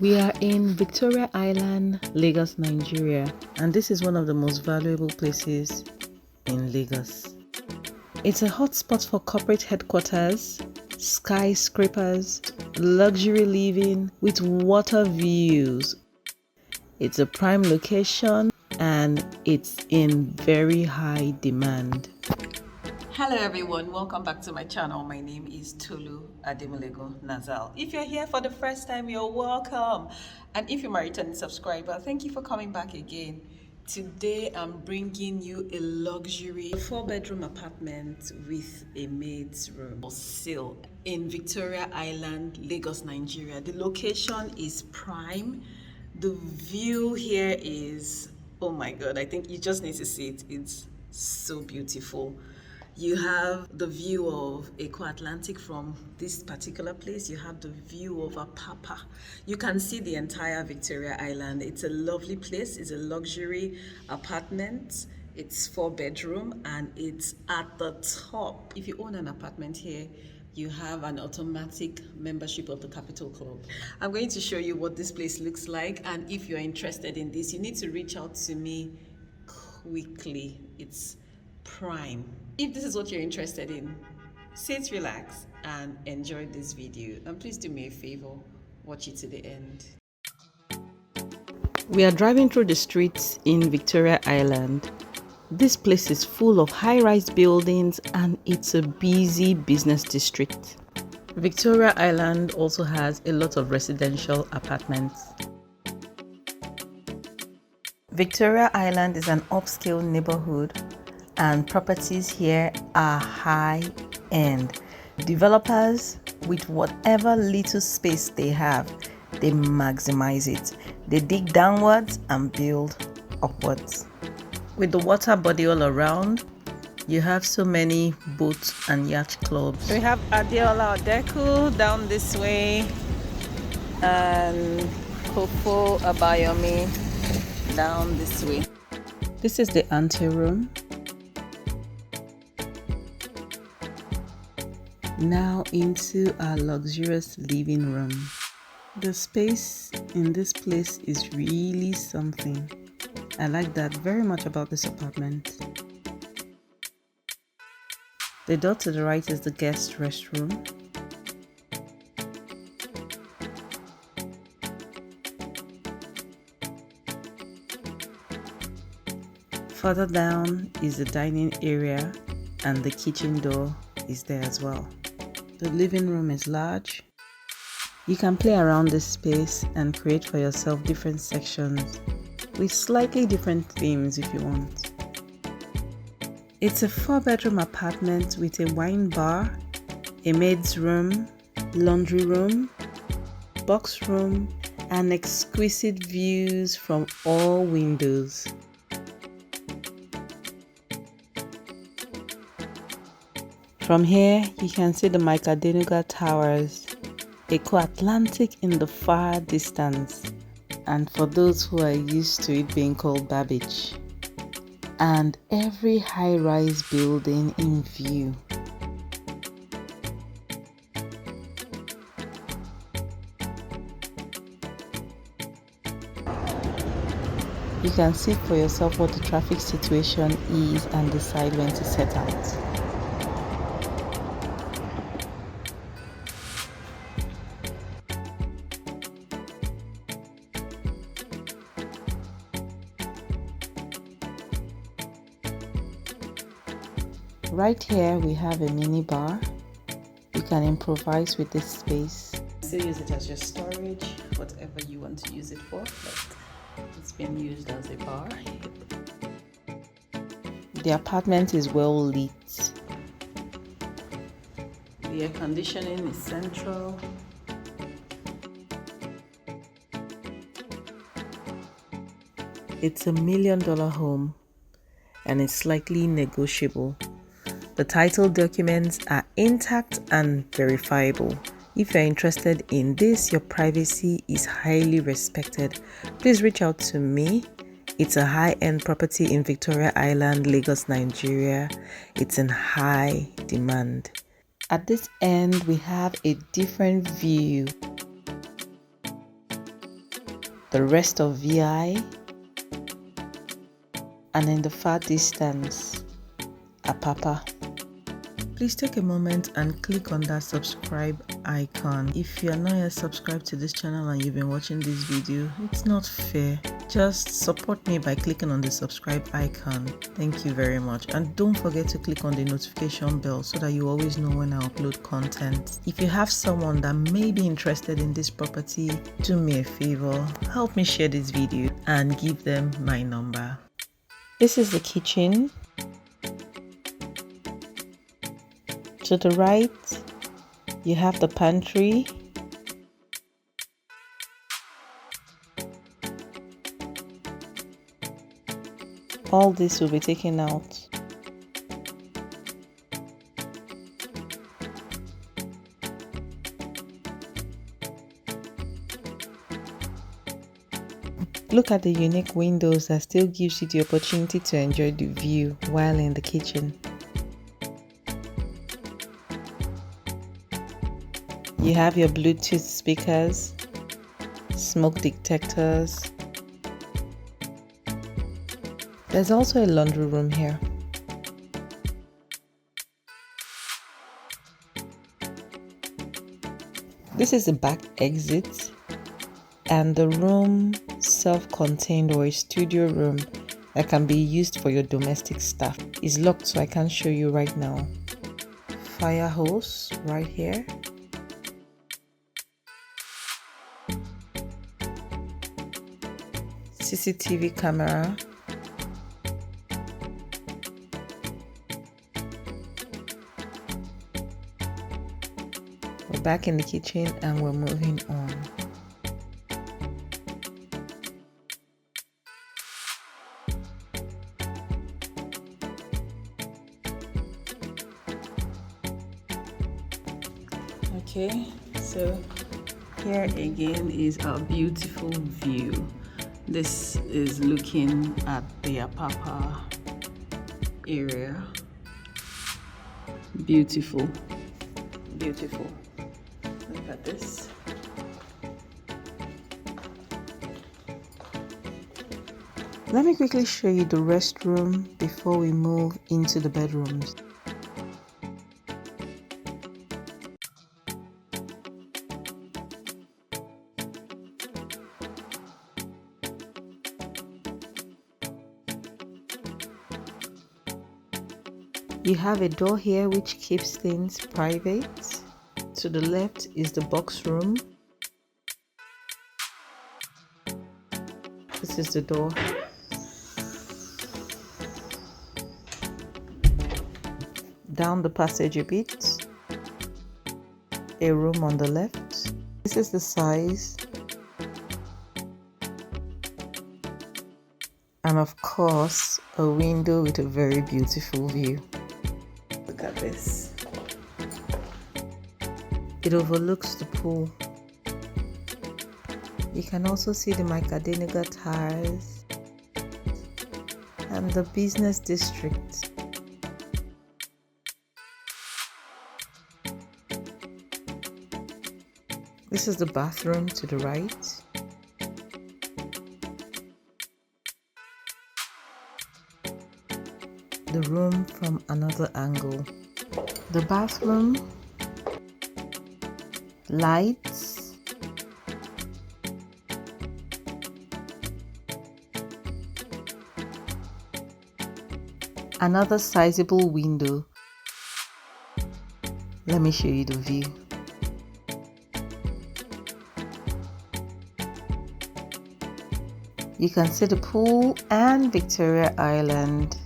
We are in Victoria Island, Lagos, Nigeria, and this is one of the most valuable places in Lagos. It's a hotspot for corporate headquarters, skyscrapers, luxury living with water views. It's a prime location and it's in very high demand. Hello everyone, welcome back to my channel. My name is Tolu Nazal. If you're here for the first time, you're welcome. And if you're my returning subscriber, thank you for coming back again. Today I'm bringing you a luxury 4-bedroom apartment with a maid's room for sale in Victoria Island, Lagos, Nigeria. The location is prime. The view here is, oh my god, I think you just need to see it. It's so beautiful. You have the view of Eco Atlantic from this particular place. You have the view of Apapa. You can see the entire Victoria Island. It's a lovely place. It's a luxury apartment. It's 4-bedroom and it's at the top. If you own an apartment here, you have an automatic membership of the Capital Club. I'm going to show you what this place looks like, and if you're interested in this, you need to reach out to me quickly. It's prime. If this is what you're interested in, sit, relax, and enjoy this video. And please do me a favor, watch it to the end. We are driving through the streets in Victoria Island. This place is full of high-rise buildings and it's a busy business district. Victoria Island also has a lot of residential apartments. Victoria Island is an upscale neighborhood and properties here are high-end. Developers, with whatever little space they have, they maximize it. They dig downwards and build upwards. With the water body all around, you have so many boats and yacht clubs. We have Adeola Odeku down this way and Kofo Abayomi down this way. This is the anteroom. Now into our luxurious living room. The space in this place is really something. I like that very much about this apartment. The door to the right is the guest restroom. Further down is the dining area and the kitchen door is there as well. The living room is large. You can play around this space and create for yourself different sections with slightly different themes if you want. It's a 4-bedroom apartment with a wine bar, a maid's room, laundry room, box room, and exquisite views from all windows. From here, you can see the ADENIYI towers, Eco Atlantic in the far distance, and for those who are used to it being called Babbage, and every high-rise building in view. You can see for yourself what the traffic situation is and decide when to set out. Right here we have a mini bar. You can improvise with this space. Still use it as your storage, whatever you want to use it for, but it's been used as a bar. The apartment is well lit. The air conditioning is central. It's $1 million home and it's slightly negotiable. The title documents are intact and verifiable. If you're interested in this, your privacy is highly respected. Please reach out to me. It's a high-end property in Victoria Island, Lagos, Nigeria. It's in high demand. At this end, we have a different view. the rest of VI, and in the far distance, Apapa. Please take a moment and click on that subscribe icon. If you are not yet subscribed to this channel and you've been watching this video, it's not fair. Just support me by clicking on the subscribe icon. Thank you very much. And don't forget to click on the notification bell so that you always know when I upload content. If you have someone that may be interested in this property, do me a favor, help me share this video and give them my number. This is the kitchen. To the right, you have the pantry. All this will be taken out. Look at the unique windows that still gives you the opportunity to enjoy the view while in the kitchen. You have your Bluetooth speakers, smoke detectors. There's also a laundry room here. This is the back exit, and the room self-contained or a studio room that can be used for your domestic staff is locked, so I can't show you right now. Fire hose right here. CCTV camera. We're back in the kitchen and we're moving on. Okay, so here again is our beautiful view. This is looking at the Apapa area. Beautiful, beautiful. Look at this. Let me quickly show you the restroom before we move into the bedrooms. You have a door here which keeps things private. To the left is the box room. This is the door. Down the passage a bit, a room on the left. This is the size. And of course, a window with a very beautiful view. Look at this. It overlooks the pool. You can also see the ADENIYI tires and the business district. This is the bathroom to the right. The room from another angle. The bathroom, lights, another sizable window. Let me show you the view. You can see the pool and Victoria Island.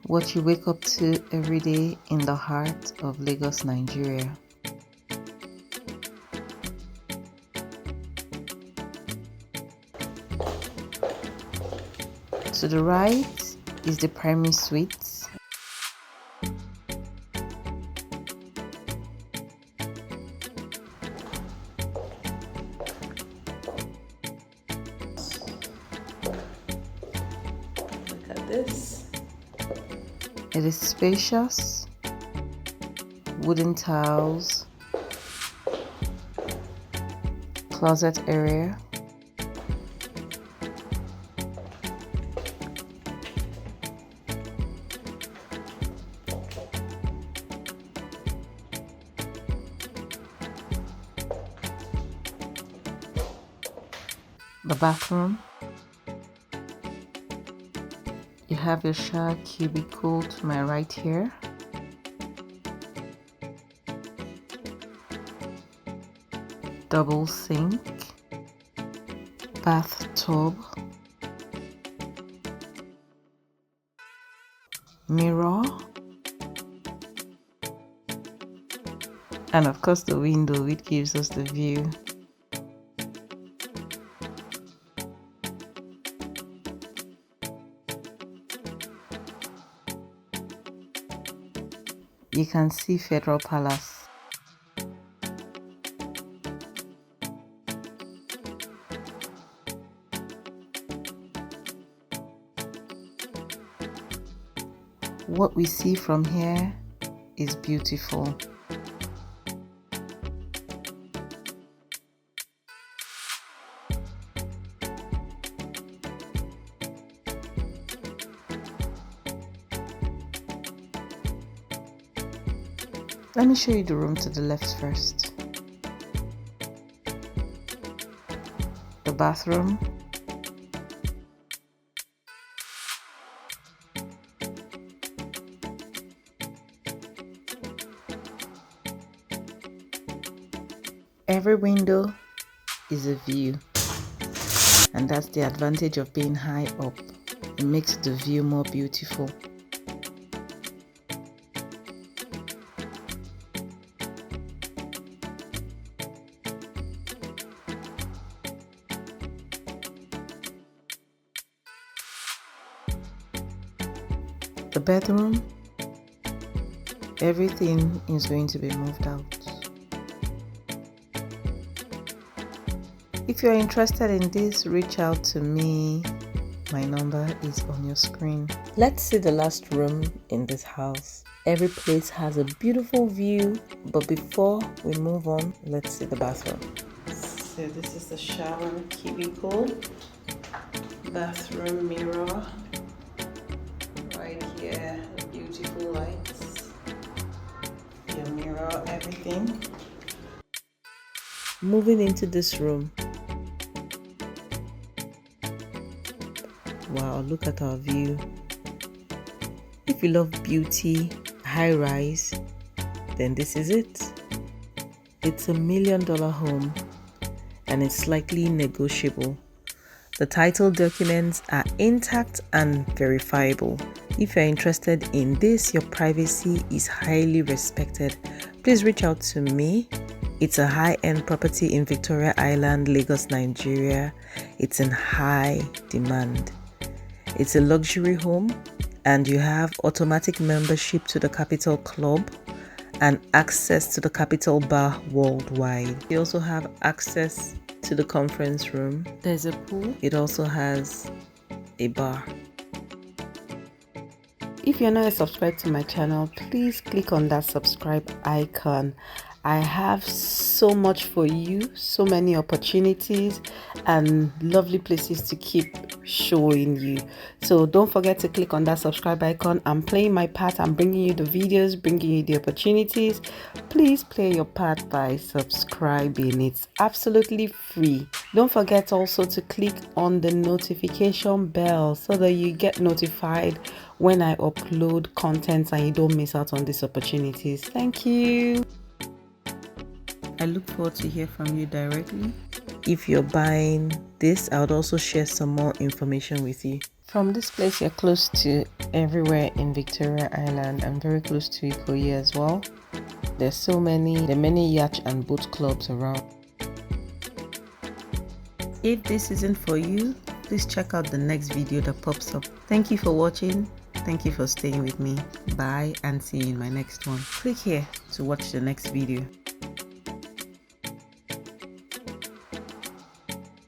What you wake up to every day in the heart of Lagos, Nigeria. To the right is the primary suite. Look at this. It is spacious, wooden tiles, closet area, the bathroom. You have your shower cubicle to my right here. Double sink, bathtub, mirror, and of course the window, which gives us the view. You can see Federal Palace. What we see from here is beautiful. Let me show you the room to the left first. The bathroom. Every window is a view, and that's the advantage of being high up. It makes the view more beautiful. The bedroom, everything is going to be moved out. If you're interested in this, reach out to me. My number is on your screen. Let's see the last room in this house. Every place has a beautiful view, but before we move on, let's see the bathroom. So this is the shower cubicle, bathroom mirror. Right here, beautiful lights, your mirror, everything. Moving into this room. Wow, look at our view. If you love beauty, high rise, then this is it. It's $1 million home and it's slightly negotiable. The title documents are intact and verifiable. If you're interested in this, your privacy is highly respected. Please reach out to me. It's a high-end property in Victoria Island, Lagos, Nigeria. It's in high demand. It's a luxury home and you have automatic membership to the Capital Club and access to the Capital Bar worldwide. You also have access to the conference room. There's a pool. It also has a bar. If you're not subscribed to my channel, please click on that subscribe icon. I have so much for you, so many opportunities and lovely places to keep showing you. So don't forget to click on that subscribe icon. I'm playing my part. I'm bringing you the videos, bringing you the opportunities. Please play your part by subscribing. It's absolutely free. Don't forget also to click on the notification bell so that you get notified when I upload content and you don't miss out on these opportunities. Thank you. I look forward to hear from you directly. If you're buying this, I would also share some more information with you. From this place, you're close to everywhere in Victoria Island. I'm very close to IKEJA as well. There are many yacht and boat clubs around. If this isn't for you, please check out the next video that pops up. Thank you for watching. Thank you for staying with me. Bye and see you in my next one. Click here to watch the next video.